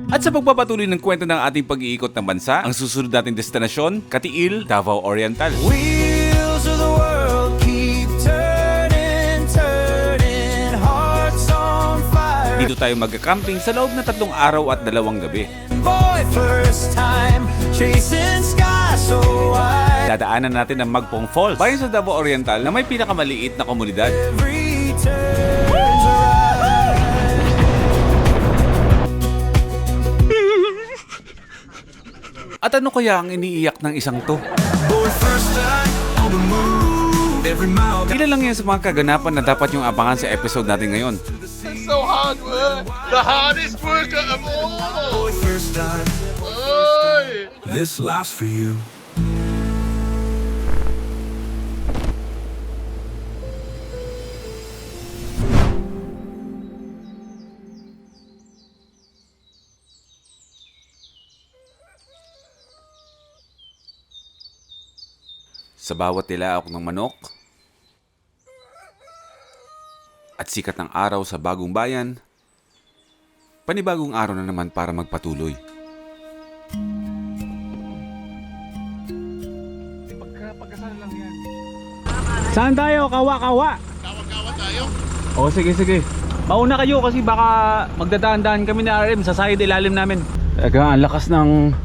At sa pagpapatuloy ng kwento ng ating pag-iikot ng bansa, ang susunod nating destinasyon, Katiil, Davao Oriental. Wheels of the world keep turning, turning, hearts on fire. Dito tayo magka-camping sa loob ng 3 araw at 2 gabi. Boy, first time chasing sky so wide. Dadaanan natin ang Magpong Falls, bayan sa Davao Oriental na may pinakamaliit na komunidad. Every turns right. At ano kaya ang iniiyak ng isang to? Boy, first time on the move. Every mile. Ilan lang yan sa mga kaganapan na dapat yung abangan sa episode natin ngayon. So hard work. The hardest work of all. Boy, first time. Oy! This life's for you. Sa bawat tilaok ng manok at sikat ng araw sa bagong bayan, panibagong araw na naman para magpatuloy. Saan tayo? Kawa-kawa. Kawa-kawa tayo. O sige. Mauna kayo kasi baka magdadaan-daan kami na RM sa side ilalim namin. Ang lakas ng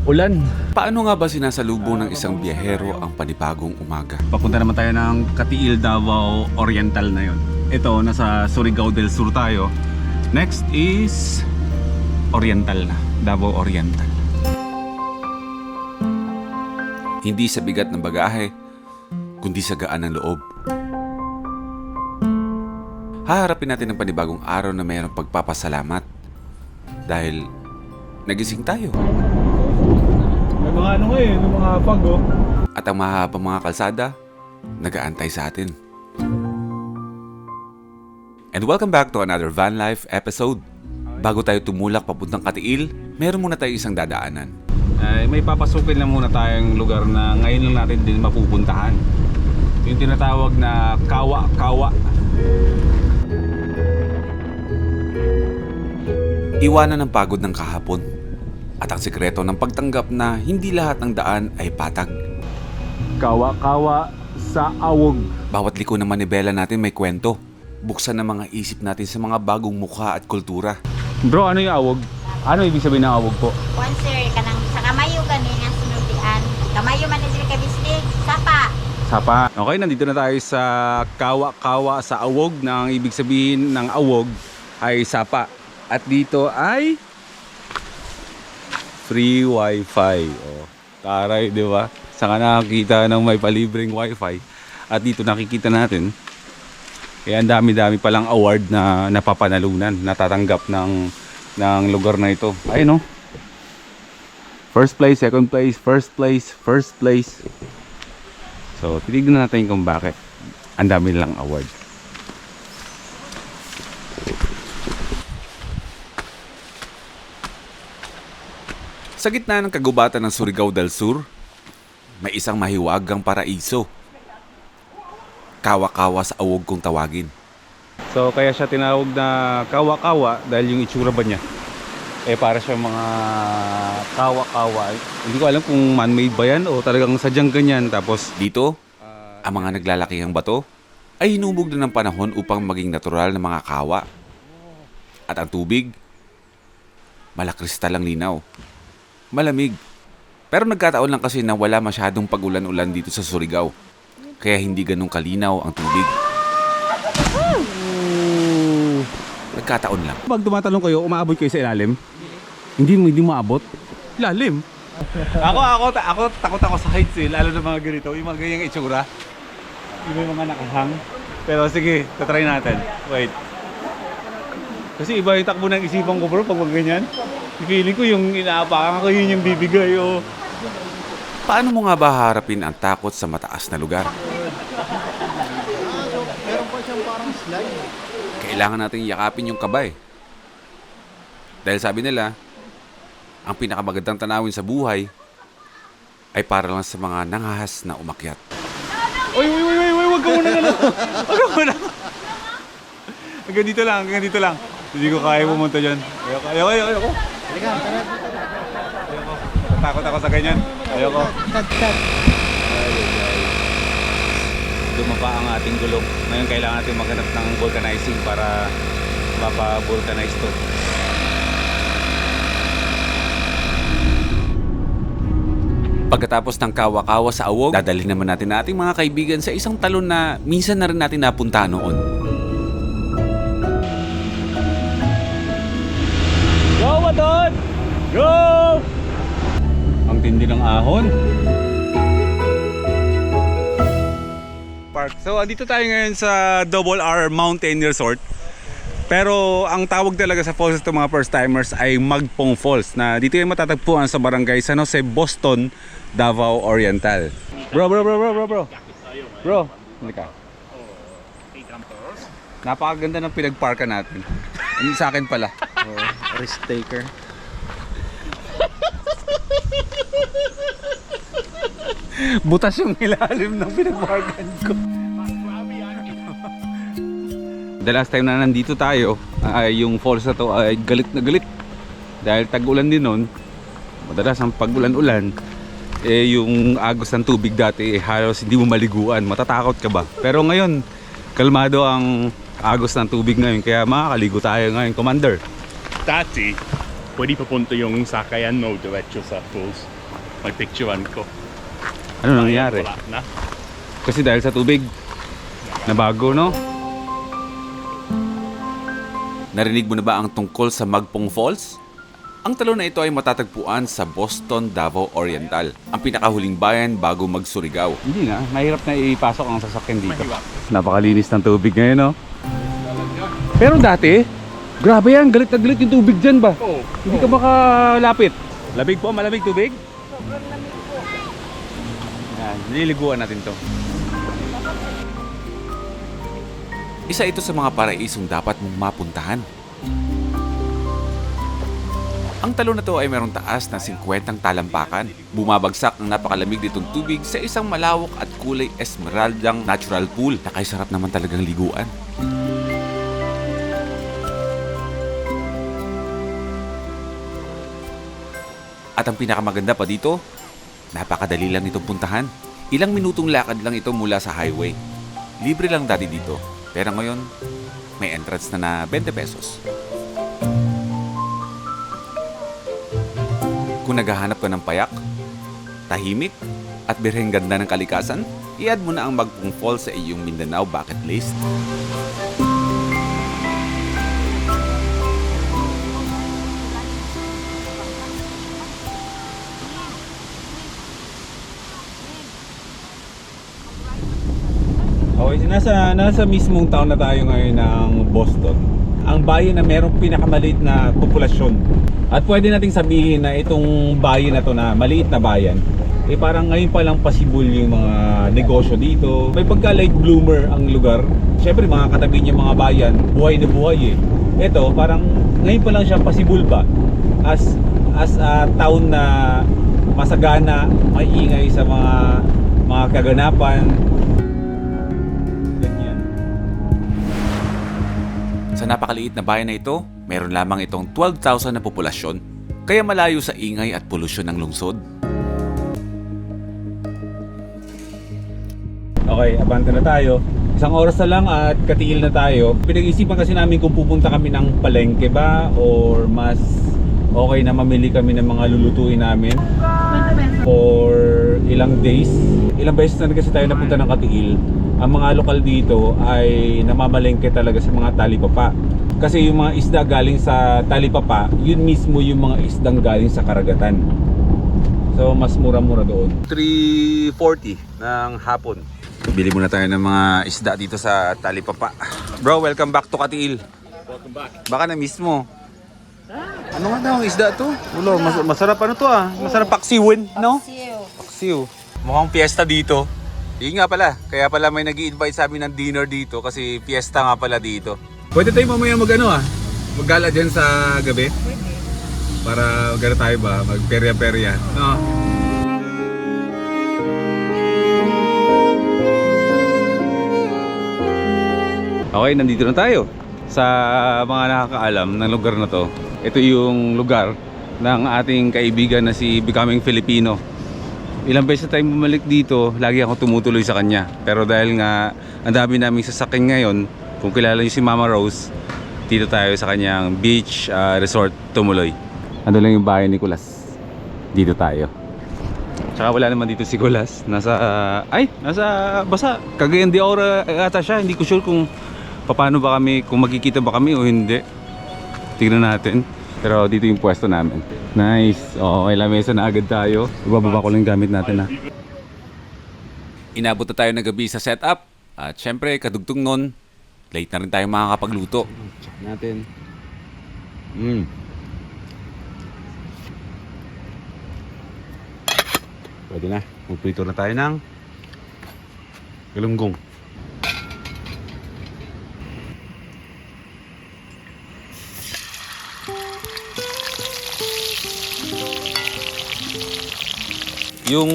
ulan. Paano nga ba sinasalubong ng isang biyahero ang panibagong umaga? Papunta naman tayo ng Katiil, Davao Oriental na yon. Ito, nasa Surigao del Sur tayo. Next is Oriental na, Davao Oriental. Hindi sa bigat ng bagahe, kundi sa gaan ng loob. Haharapin natin ang panibagong araw na mayroong pagpapasalamat dahil nagising tayo. May mga ano ngayon, may mga pago. At ang mahabang mga kalsada, nag-aantay sa atin. And welcome back to another van life episode. Bago tayo tumulak papuntang Katiil, meron muna tayo isang dadaanan. May papasukin lang muna tayong lugar na ngayon lang natin din mapupuntahan. Yung tinatawag na Kawa-kawa. Iwanan ang pagod ng kahapon at ang sikreto ng pagtanggap na hindi lahat ng daan ay patag. Kawa-kawa sa awog. Bawat liko ng manibela natin may kwento. Buksan ang mga isip natin sa mga bagong mukha at kultura. Bro, ano yung awog? Ano ibig sabihin ng awog po? One sir, kanang sa kamayo gani nga sinudian. Kamayo man sila ka bislig, sapa. Sapa. Okay, nandito na tayo sa Kawa-kawa sa awog na ang ibig sabihin ng awog ay sapa. At dito ay free wifi. Oh, taray, di ba? Saka nakakita ng may palibreng wifi. At dito nakikita natin, kaya ang dami-dami palang award na napapanalunan, natatanggap ng lugar na ito. Ayun, no? First place, second place, first place, first place. So, titignan natin kung bakit ang dami nilang award. Sa gitna ng kagubatan ng Surigao del Sur, may isang mahiwagang paraiso. Kawa-kawa sa awog kung tawagin. So, kaya siya tinawag na Kawa-kawa dahil yung itsura ba niya para siya mga kawa-kawa. Hindi ko alam kung man-made ba yan o talagang sadyang ganyan. Tapos Dito, ang mga naglalakihang bato ay hinubog na ng panahon upang maging natural na mga kawa. At ang tubig, malakristal ang linaw. Malamig. Pero nagkataon lang kasi na wala masyadong pag-ulan-ulan dito sa Surigao. Kaya hindi ganun kalinaw ang tubig. Nagkataon lang. pag tumatalong kayo, umaabot kayo sa ilalim? Hindi maabot? Lalim? Ako takot ako sa heights eh, lalo na mga ganito, yung mga ganyang itsura. Yung mga nakahang. Pero sige, tatry natin. Wait. Kasi iba yung takbo ng isipan ko bro pag ganyan. Feeling ko yung inaapakan ko yun yung bibigay o. Paano mo nga ba harapin ang takot sa mataas na lugar? Kailangan natin yakapin yung kabay. Dahil sabi nila, ang pinakamagandang tanawin sa buhay ay para lang sa mga nangahas na umakyat. Uy, wag ka muna na. Wag ka muna. Hanggang dito lang. Hindi ko kaya pumunta dyan. Ayoko. Ayoko. Natakot ako sa ganyan. Ayoko. Dumaba ang ating gulong. Ngayon kailangan natin maghanap ng vulcanizing para mapa-vulcanize to. Pagkatapos ng kawa-kawa sa awog, dadalhin naman natin ating mga kaibigan sa isang talon na minsan na rin natin napunta noon. Go, Wadon! Go! Ang tindi ng ahon. Park. So, andito tayo ngayon sa Double R Mountain Resort. Pero ang tawag talaga sa falls ito mga first timers ay Magpong Falls na dito yung matatagpuan sa barangay San Jose, Boston, Davao Oriental. Bro, hindi ka. Napakaganda ng pinagparkan natin. Hindi sa akin pala. Risk taker. Butas yung ilalim ng pinagparkan ko. The last time na nandito tayo, ay yung falls na to ay galit na galit. Dahil tag-ulan din nun, madalas ang pag-ulan-ulan, yung agos ng tubig dati halos hindi mo maliguan, matatakot ka ba? Pero ngayon, kalmado ang agos ng tubig ngayon, kaya makakaligo tayo ngayon, Commander. Dati, pwede papunta yung sakayan mo diretso sa falls. May picturean ko. Ano nangyari? Wala na. Kasi dahil sa tubig, na bago, no? Narinig mo na ba ang tungkol sa Magpong Falls? Ang talon na ito ay matatagpuan sa Boston, Davao Oriental, ang pinakahuling bayan bago mag-Surigao. Hindi na, mahirap na ipasok ang sasakyan dito. Napakalinis ng tubig ngayon, no? Pero dati, grabe yan, galit na galit yung tubig dyan ba? Hindi ka makalapit. Labig po, malamig tubig? Yan, nililiguan natin to. Isa ito sa mga paraisong dapat mong mapuntahan. Ang talon na to ay mayroong taas na 50 talampakan. Bumabagsak ang napakalamig nitong tubig sa isang malawak at kulay esmeraldang natural pool na kay sarap naman talagang liguan. At ang pinakamaganda pa dito, napakadali lang itong puntahan. Ilang minutong lakad lang ito mula sa highway. Libre lang dati dito. Pero ngayon, may entrance na 20 pesos. Kung naghahanap ka ng payak, tahimik, at birheng ganda ng kalikasan, i-add mo na ang Magpong Falls sa iyong Mindanao bucket list. Okay, nasa mismong town na tayo ngayon ng Boston. Ang bayan na merong pinakamaliit na populasyon. At pwede nating sabihin na itong bayan na to na maliit na bayan, parang ngayon pa lang possible yung mga negosyo dito. May pagka late bloomer ang lugar. Siyempre mga katabi niya mga bayan, buhay na buhay eh. Ito, parang ngayon pa lang siya possible ba? As a town na masagana, maingay sa mga kaganapan. Sa napakaliit na bayan na ito, meron lamang itong 12,000 na populasyon, kaya malayo sa ingay at polusyon ng lungsod. Okay, abante na tayo. Isang oras na lang at katiil na tayo. Pinag-isipan kasi namin kung pupunta kami ng palengke ba or mas okay na mamili kami ng mga lulutuin namin for ilang days. Ilang beses na kasi tayo napunta ng Katiil. Ang mga lokal dito ay namamalengke talaga sa mga talipapa. Kasi yung mga isda galing sa talipapa, yun mismo yung mga isdang galing sa karagatan. So mas mura-mura doon. 3:40 ng hapon. Bili muna tayo ng mga isda dito sa talipapa. Bro, welcome back to Katiil. Welcome back. Baka na-miss mo. Ano nga daw ang isda to? Ulo, masarap ano to ah. Masarap paksiwin, no? Paksiw. Mukhang fiesta dito. Yun nga pala, kaya pala may nag-i-invite sa amin ng dinner dito kasi fiesta nga pala dito. Pwede tayo mamaya maggala dyan sa gabi? Pwede. Para gano'n tayo ba, magperya-perya, no? Okay, nandito na tayo sa mga nakakaalam ng lugar na to. Ito yung lugar ng ating kaibigan na si Becoming Filipino. Ilang beses na tayo bumalik dito, lagi ako tumutuloy sa kanya. Pero dahil nga ang dami naming sasakyan ngayon, kung kilala niyo si Mama Rose, dito tayo sa kanyang beach resort tumuloy. Ano lang yung bahay ni Kulas. Dito tayo. Tsaka wala naman dito si Kulas. Nasa basta Cagayan de Oro ata siya. Hindi ko sure kung paano ba kami, kung magkikita ba kami o hindi. Tignan natin. Pero dito yung pwesto namin. Nice. Oo, may lamesa na agad tayo. Ibababa ko lang gamit natin ha. Inabot na tayo ng gabi sa setup. At syempre, kadugtong nun, late na rin tayo makakapagluto. Check natin. Pwede na. Magprito na tayo ng galunggong. Yung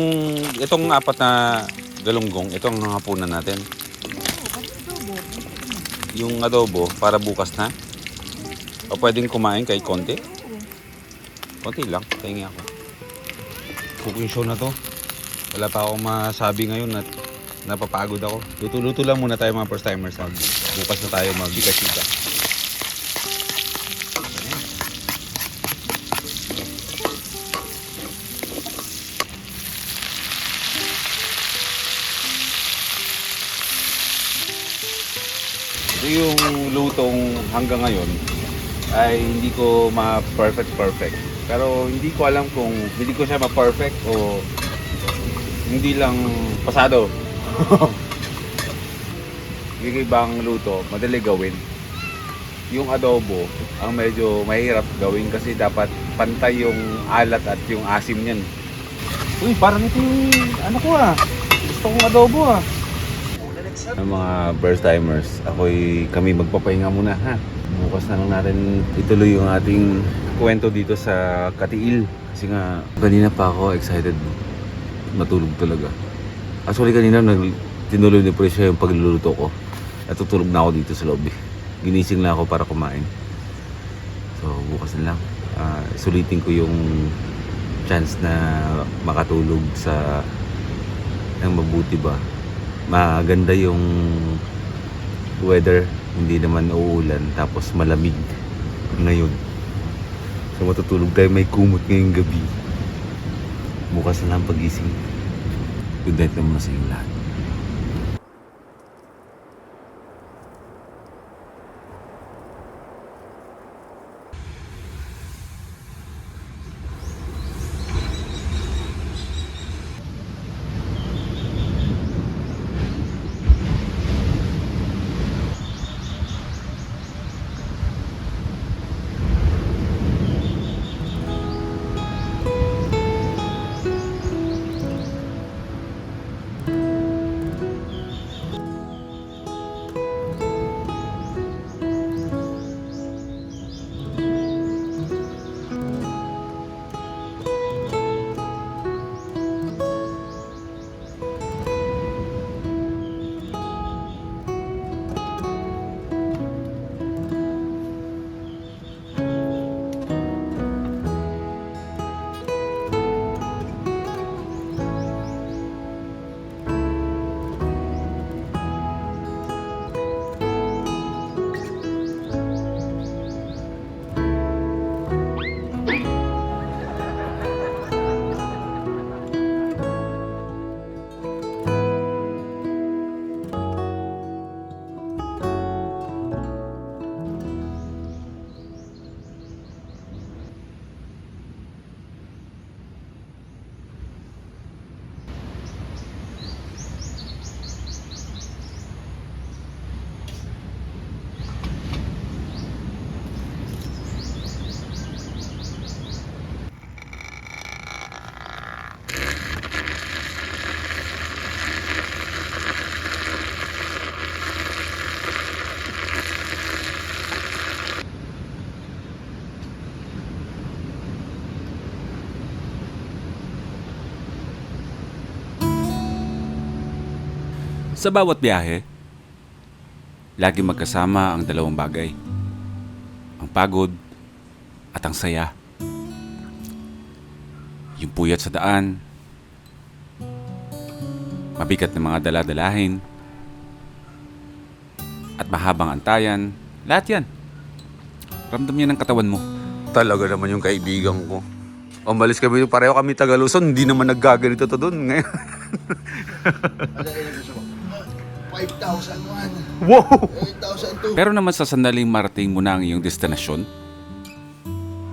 itong apat na galunggong, itong hapunan natin. Yung adobo para bukas na. O pwedeng kumain kahit konti. Konti lang, tahingi ako. Cooking show na to. Wala pa akong masabi ngayon at napapagod ako. Luto-luto lang muna tayo mga first timers. Bukas na tayo magbika-chika. Ito yung lutong hanggang ngayon ay hindi ko ma-perfect. Pero hindi ko alam kung hindi ko siya ma-perfect o hindi lang pasado. Yung ibang luto, madali gawin. Yung adobo, ang medyo mahirap gawin kasi dapat pantay yung alat at yung asim niyan. Uy, parang ito yung ano ko gusto kong adobo Ang mga first timers, kami magpapahinga muna ha. Bukas na lang natin ituloy yung ating kwento dito sa Katiil. Kasi nga, kanina pa ako excited matulog talaga. Actually kanina tinuloy ni Presya yung pagluluto ko. At tutulog na ako dito sa lobby. Ginising lang ako para kumain. So bukas na lang. Sulitin ko yung chance na makatulog sa ng mabuti ba. Maganda yung weather, hindi naman uulan, tapos malamig ngayon. So matutulog tayo, may kumot ngayong gabi. Bukas na lang pagising. Good night naman sa inyo lahat. Sa bawat biyahe, lagi magkasama ang dalawang bagay. Ang pagod at ang saya. Yung puyat sa daan, mabigat na mga daladalahin, at mahabang antayan, lahat yan. Ramdam yan ng katawan mo. Talaga naman yung kaibigan ko. Umalis kami, pareho kami taga Luzon, hindi naman naggaganito to doon. Ngayon. 5,001. Wow! 8,002. Pero naman sa sandaling marating mo na ang iyong destinasyon,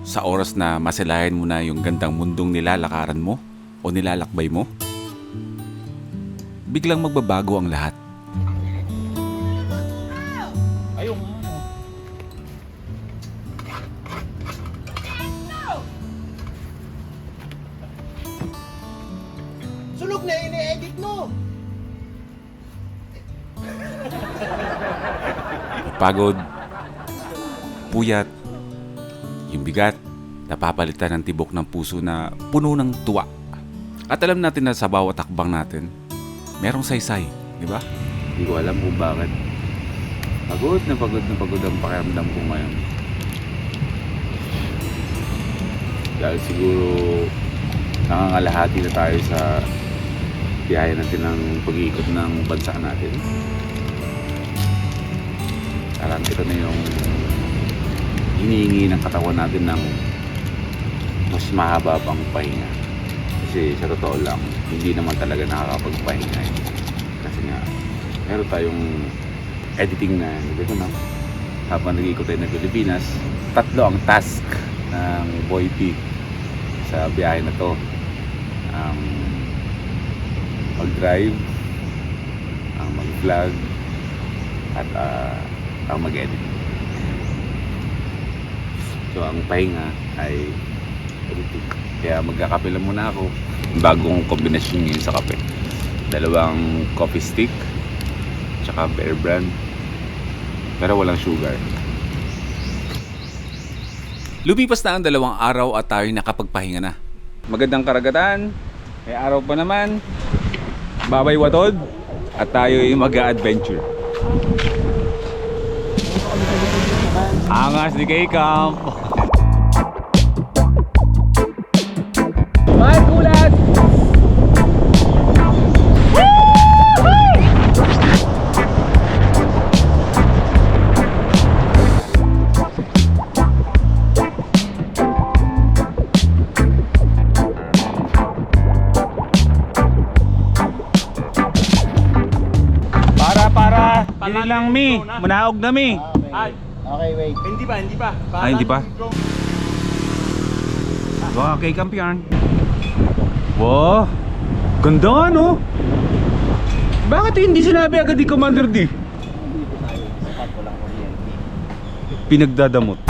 sa oras na masilayan mo na yung gandang mundong nilalakaran mo o nilalakbay mo, biglang magbabago ang lahat. Sulog na ini-edit mo. Pagod, puyat, yung bigat, napapalitan ng tibok ng puso na puno ng tuwa. At alam natin na sa bawat takbang natin, merong saysay, di ba? Hindi ko alam kung bakit. Pagod na pagod ang pakiramdam ko ngayon. Dahil siguro nangangalahati na tayo sa biyahe natin ng pag-iikot ng bansa natin. Alam, ito na yung hinihingi ng katawan natin ng mas mahaba pang pahinga. Kasi sa totoo lang, hindi naman talaga nakakapagpahinga. Kasi nga, meron tayong editing na dito na habang nag-iikot tayo ng Pilipinas, 3 ang task ng Boy P sa biyahe na to. Ang mag-drive, ang mag-vlog, at ang mag-edit. So ang pahinga ay editing. Kaya magkakape lang muna ako. Bagong kombinasyon ngayon sa kape. 2 coffee stick tsaka Bear Brand, pero walang sugar. Lumipas na ang 2 araw at tayo nakapagpahinga na. Magandang karagatan, may araw pa naman, babay watod, at tayo ay mag-a-adventure. Angas di kay Camp. Bye, kulat! Para, hindi lang mi, manaog na mi. Okay, wait. Hindi pa. Ay, hindi pa. Wow, kay kampiyan. Wow, ganda nga no. Bakit hindi sinabi agad ni Commander D? Pinagdadamot.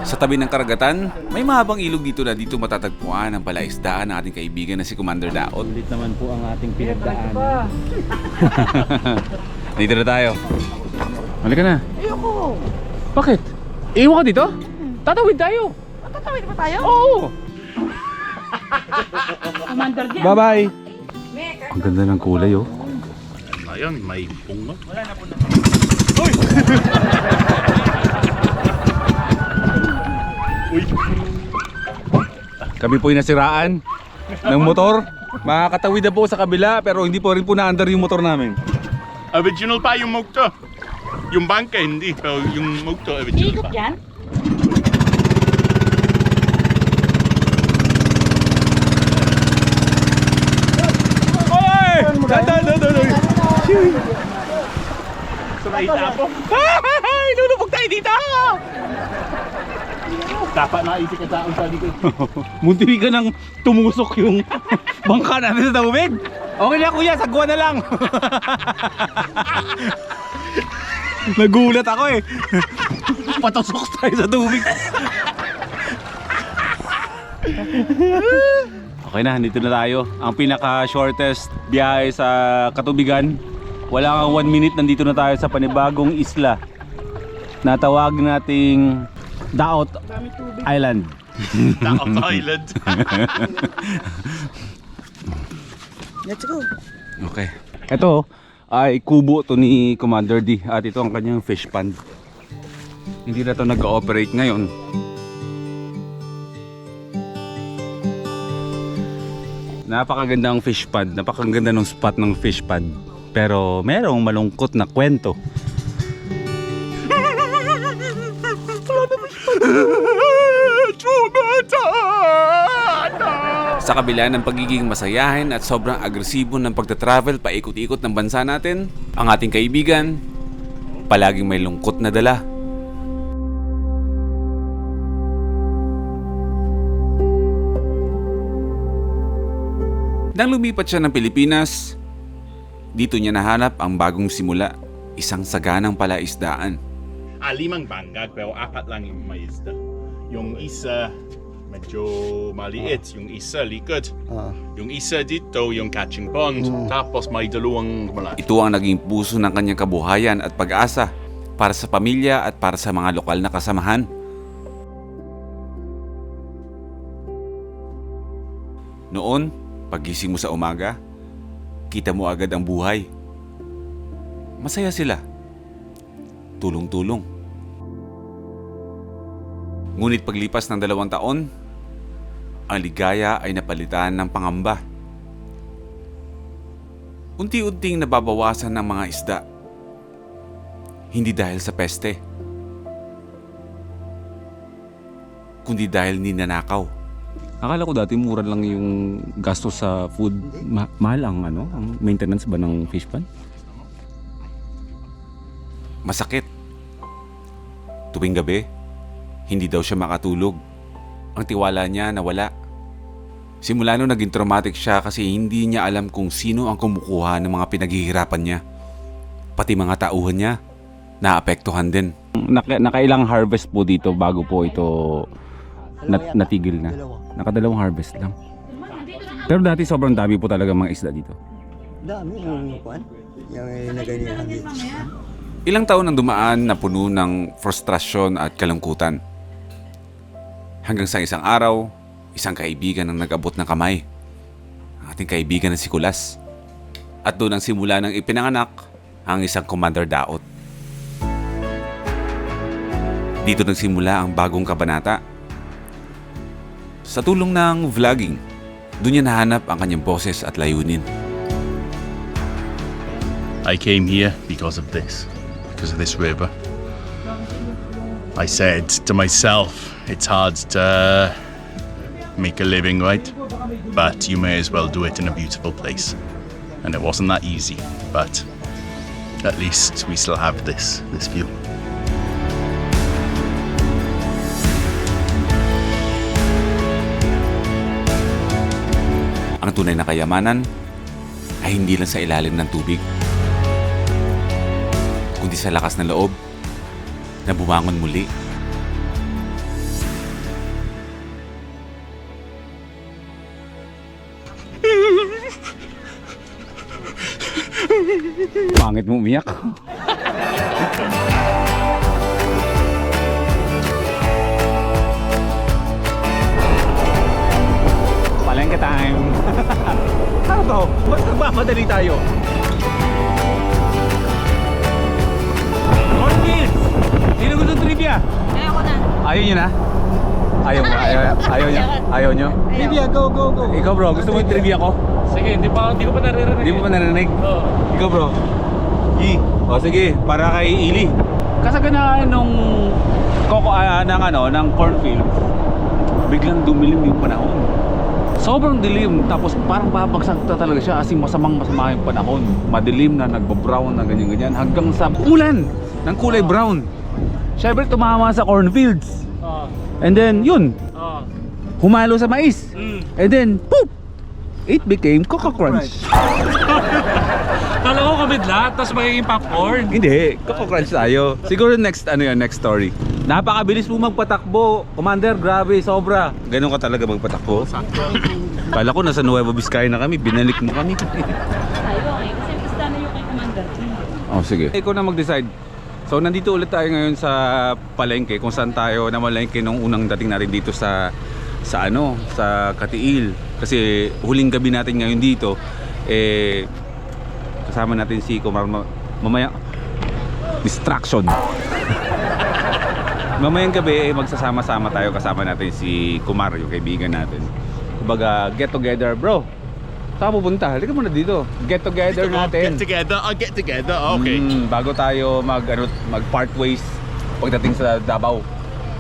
Sa tabi ng karagatan, may mahabang ilog dito na dito matatagpuan ang palaisdaan ng ating kaibigan na si Commander Daot. Ulit naman po ang ating pinagdaanan. Dito na tayo. Halika na. Ayoko. Bakit? Iwan ka dito? Tatawid tayo. Tatawid pa tayo? Oo. Commander dyan. Bye-bye. Ang ganda ng kulay oh. Ayun, may bunga. Kami po ay nasiraan ng motor. Makakatawid na po sa kabila pero hindi po rin po na-under yung motor namin. Original pa yung motor. Yung bangka hindi, pero yung motor original Ikot pa. yan? Oy! Dada! So naitapo. Ay! Lulubog tayo dito! Dapat naisip ka taong sa likod. Munti ka nang tumusok yung bangka natin sa tubig. Okay na kuya, sagwa na lang. Nagulat ako eh. Patusok tayo sa tubig. Okay na, dito na tayo. Ang pinaka-shortest biyahe sa katubigan. Wala kang 1 minute, nandito na tayo sa panibagong isla. Natawag nating Daot Island. Daot Island. Let's go. Okay. Ito ay kubo to ni Commander D at ito ang kanyang fish pond. Hindi na to nag-ooperate ngayon. Napakagandang fish pond. Napakaganda ng spot ng fish pond. Pero merong malungkot na kwento. Sa kabila ng pagiging masayahin at sobrang agresibo ng pagta-travel paikot-ikot ng bansa natin, ang ating kaibigan, palaging may lungkot na dala. Nang lumipat siya ng Pilipinas, dito niya nahanap ang bagong simula, isang saganang palaisdaan. 5 bangag pero 4 lang yung may isda. Yung isa medyo maliit, yung isa likod. Yung isa dito yung catching pond. Tapos may 2 malaki. Ito ang naging puso ng kanyang kabuhayan at pag-asa para sa pamilya at para sa mga lokal na kasamahan. Noon, paggising mo sa umaga, kita mo agad ang buhay. Masaya sila. Tulong-tulong. Ngunit paglipas ng 2 taon, ang ligaya ay napalitan ng pangamba. Unti-unting nababawasan ng mga isda. Hindi dahil sa peste, kundi dahil ninanakaw. Akala ko dati mura lang yung gasto sa food. Mahal ang ang maintenance ba ng fish pond? Masakit. Tuwing gabi, hindi daw siya makatulog. Ang tiwala niya nawala. Simula nung naging traumatic siya kasi hindi niya alam kung sino ang kumukuha ng mga pinaghihirapan niya. Pati mga tauhan niya, naapektuhan din. Nakailang harvest po dito bago po ito natigil na? Nakadalawang harvest lang. Pero dati sobrang dami po talaga mga isda dito. Dami yung kuan. Yung naganyan dito. Ilang taon ang dumaan na puno ng frustrasyon at kalungkutan. Hanggang sa isang araw, isang kaibigan ang nag-abot ng kamay. Ang ating kaibigan na si Kulas. At doon ang simula ng ipinanganak ang isang Commander Daot. Dito nagsimula ang bagong kabanata. Sa tulong ng vlogging, doon niya nahanap ang kanyang boses at layunin. I came here because of this river. I said to myself, it's hard to make a living, right? But you may as well do it in a beautiful place. And it wasn't that easy, but at least we still have this view. Ang tunay na kayamanan ay hindi lang sa ilalim ng tubig, kundi sa lakas ng loob na bumangon muli. Pangit mo umiyak. Palengke time. Ano to? Ba't nagmamadali tayo? Cornfield! Sino gusto ng trivia? Ayoko na. Ayaw nyo na? Ayaw mo? Ayaw nyo? Ayaw nyo? Trivia, go, go, go. Ikaw bro, gusto mo yung trivia ko? Sige, hindi ko pa naririnig. Hindi mo pa narinig? Oo. Ikaw bro? O sige, para kay Ili. Kasaganaan nung ng cornfield, biglang dumilim yung panahon. Sobrang dilim, tapos parang babagsak talaga siya kasi masama yung panahon. Madilim na, nagbabrown na ganyan-ganyan hanggang sa ulan ng kulay brown. Siyempre tumama sa cornfields. And then yun, humalo sa mais. And then poop! It became Coco Crunch. Kala ko kamid lahat, tapos magiging popcorn. Hindi, Coco Crunch tayo. Siguro next next story. Napakabilis mo magpatakbo. Commander, grabe, sobra. Ganun ka talaga magpatakbo? Kala ko nasa Nueva Vizcaya na kami, binalik mo kami. Tayo, okay. Kasi basta na yung kay Commander. Oh, sige. Ikaw na mag-decide. So, nandito ulit tayo ngayon sa palengke, kung saan tayo namalengke nung unang dating natin dito sa Katiil. Kasi huling gabi natin ngayon dito, kasama natin si Kumar. Mamaya, distraction. Mamayang gabi, magsasama-sama tayo, kasama natin si Kumar, yung kaibigan natin. Kumbaga, get together bro. Saan pupunta? Halika muna dito. Get together natin. Get together. Okay. Bago tayo mag-part ways pagdating sa Davao.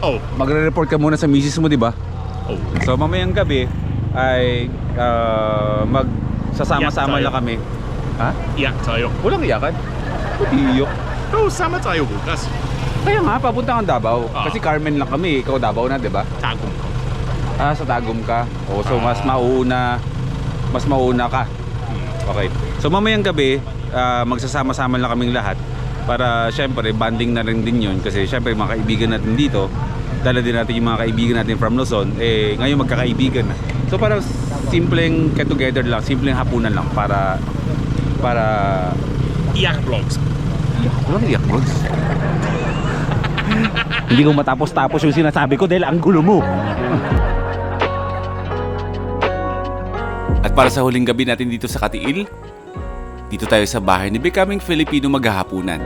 Oh. Magre-report ka muna sa misis mo, di ba? Oh. So mamayang gabi ay magsasama-sama Iyak tayo. lang kami. Ha? Iyak tayo. Walang iyakan. Ba't iiyok? Oh, sama tayo bukas. Kaya nga, papunta kang Davao. Ah. Kasi Carmen lang kami. Ikaw Davao na, di ba? Tagum ko. Ah, sa Tagum ka. Oh, so mas mauna ka. Okay. So mamayang gabi, magsasama-sama lang kaming lahat para syempre banding na rin din 'yon kasi syempre mga kaibigan natin dito, dala din natin yung mga kaibigan natin from Luzon, ngayon magkakaibigan na. So parang simpleng get together lang, simpleng hapunan lang para Iyak vlogs. walang iyak vlogs. Hindi ko matapos-tapos yung sinasabi ko dahil ang gulo mo. At para sa huling gabi natin dito sa Katiil, dito tayo sa bahay ni Becoming Filipino maghahapunan.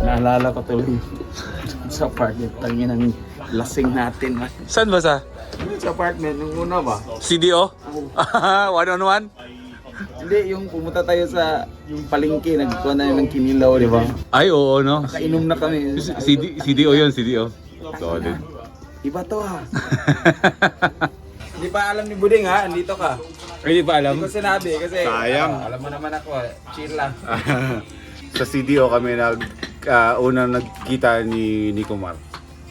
Naalala ko tuloy sa apartment, tangin ng lasing natin. Saan ba sa? Sa apartment, nung una ba? CDO? One-on-one? Hindi, yung pumunta tayo sa yung palengke, nagkuha na ng kinilaw, di ba? Ay, oo, no? Kainom na kami. CDO yun, CDO. Solid. Iba to ha. Hindi pa alam ni Buding ha, andito ka. Hindi pa alam? Hindi ko sinabi kasi Sayang. alam mo naman ako, chill lang. Sa CDO kami unang nagkita ni Kumar.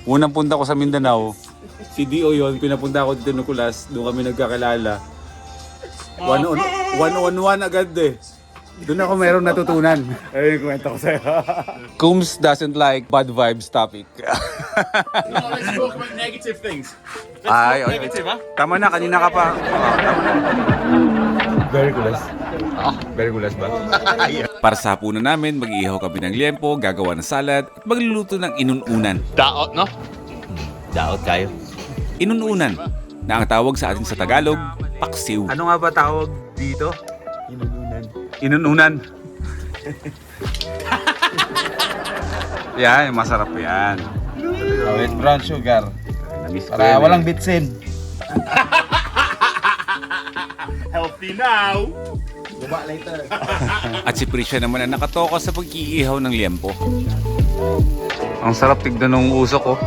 Unang punta ko sa Mindanao, CDO yon, pinapunta ko dito Nukulas, doon kami nagkakilala. One-on-one agad eh. Doon ako merong natutunan. Ayun yung kwento ko sa'yo. Coombs doesn't like bad vibes topic. Let's talk about negative things. Ay, okay. Tama na, kanina ka pa. Tama na. Very kulas. Very kulas ba? Para sa hapunan namin, mag-iihaw kami ng liempo, gagawa ng salad, at magluluto ng inununan. Daot, no? Daot kayo. Inununan, na ang tawag sa atin sa Tagalog, paksiw. Ano nga ba tawag dito? Inununan. Yan, masarap yan. With brown sugar. Namiss ko Para yan, walang bitsin. Healthy now. Buba later. At si Prisha naman ang nakatoka sa pag-iihaw ng liempo. Ang sarap tignan ng usok, oh.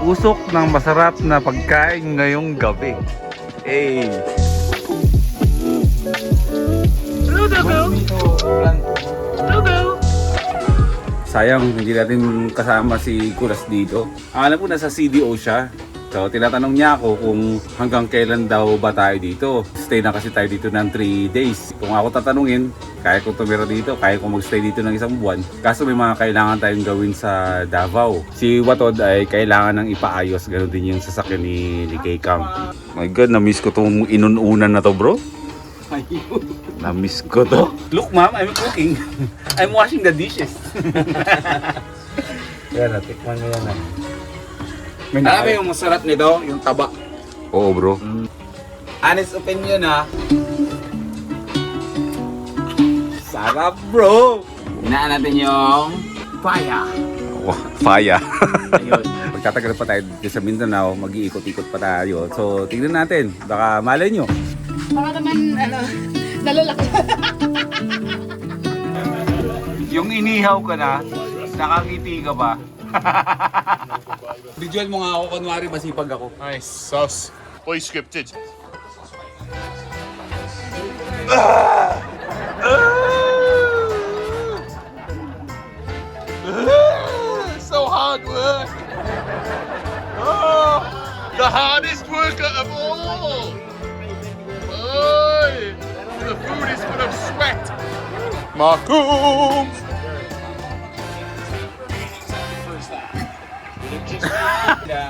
Usok ng masarap na pagkain ngayong gabi. Hey! Sayang, hindi natin kasama si Kulas dito. Alam ko nasa CDO siya. So, tinatanong niya ako kung hanggang kailan daw ba tayo dito. Stay na kasi tayo dito ng 3 days. Kung ako tatanungin, kaya ko tumira dito, kaya ko magstay dito ng 1 buwan. Kaso may mga kailangan tayong gawin sa Davao. Si Watod ay kailangan ng ipaayos. Ganun din yung sasakyan ni K-Cam. My God, na-miss ko tong inununan na to, bro. Na-miss ko to. Look, ma'am, I'm cooking. I'm washing the dishes. Yan, tikman mo yan. May Alam mo yung masarap nito, yung taba. Oo, bro. Honest opinion ha. Sarap, bro. Hinaan natin yung paya. Wow, faya. Ayun. Pagtatagal pa tayo dito sa Mindanao, mag-iikot-ikot pa tayo. So, tignan natin. Baka malay nyo. Baka naman, nalalaki. Yung inihaw ka na, nakangiti ka ba? Visual mo nga ako, kunwari masipag ako. Nice sauce. Boy scripted. So hard work. Oh, the hardest worker of all. Oy, the food is full of sweat. Marcoom.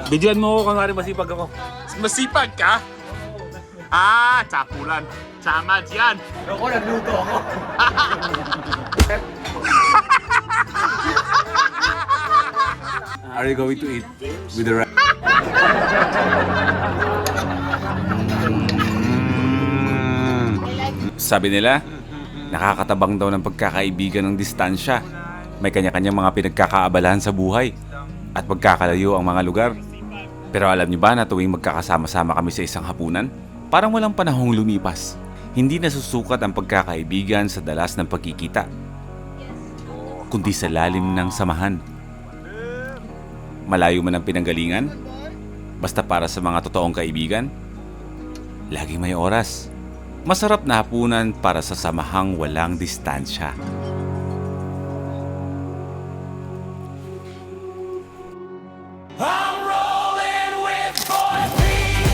Visual mo ako, kunwari masipag ako. Masipag ka? Ah, tapulan. Tama yan. Ako, nagluto ako. Are you going to eat with the rice? Sabi nila, nakakatabang daw ng pagkakaibigan ng distansya. May kanya-kanyang mga pinagkakaabalahan sa buhay. at magkakalayo ang mga lugar. Pero alam niyo ba na tuwing magkakasama-sama kami sa isang hapunan, parang walang panahong lumipas. Hindi nasusukat ang pagkakaibigan sa dalas ng pagkikita, kundi sa lalim ng samahan. Malayo man ang pinanggalingan, basta para sa mga totoong kaibigan, laging may oras. Masarap na hapunan para sa samahang walang distansya. I'm rolling with 4 feet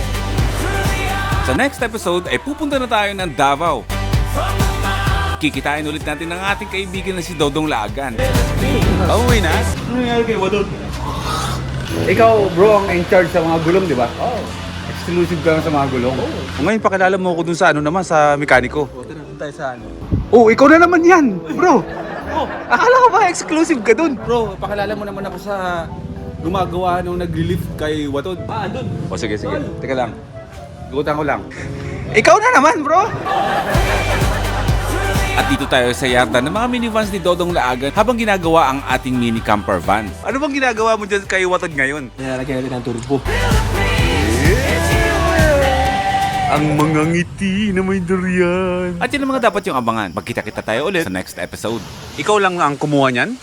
through the eye Sa next episode ay pupunta na tayo ng Davao. from the mouth. Kikitain ulit natin ng ating kaibigan na si Dodong Laagan. Pauwi na? Ano nangyari kay Wadod? Ikaw, bro, ang in charge sa mga gulong, di ba? Oo. Exclusive ka lang sa mga gulong. Ngayon, pakilala mo ako dun sa ano naman, sa mekaniko. Doon tayo sa ano. Oh, ikaw na naman yan, bro. Akala ko ba exclusive ka dun? Bro, pakilala mo naman ako sa gumagawa nung nag-relief kay Watod. Doon. O sige. Teka lang. Gugutan ko lang. Ikaw na naman, bro. At dito tayo sa yarda ng mga minivans ni Dodong Laagan habang ginagawa ang ating mini camper van. Ano bang ginagawa mo dyan kay Watod ngayon? Nilalagyan natin ng turbo. Ang mga ngiti na may durian. At yun ang mga dapat yung abangan. Magkita-kita tayo ulit sa next episode. Ikaw lang ang kumuha niyan?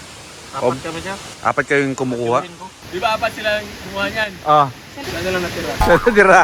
Apat kami siya. Apat kayong kumukuha? Di ba apat sila gumawa niyan? Ah. Ano lang natira? Sa dira?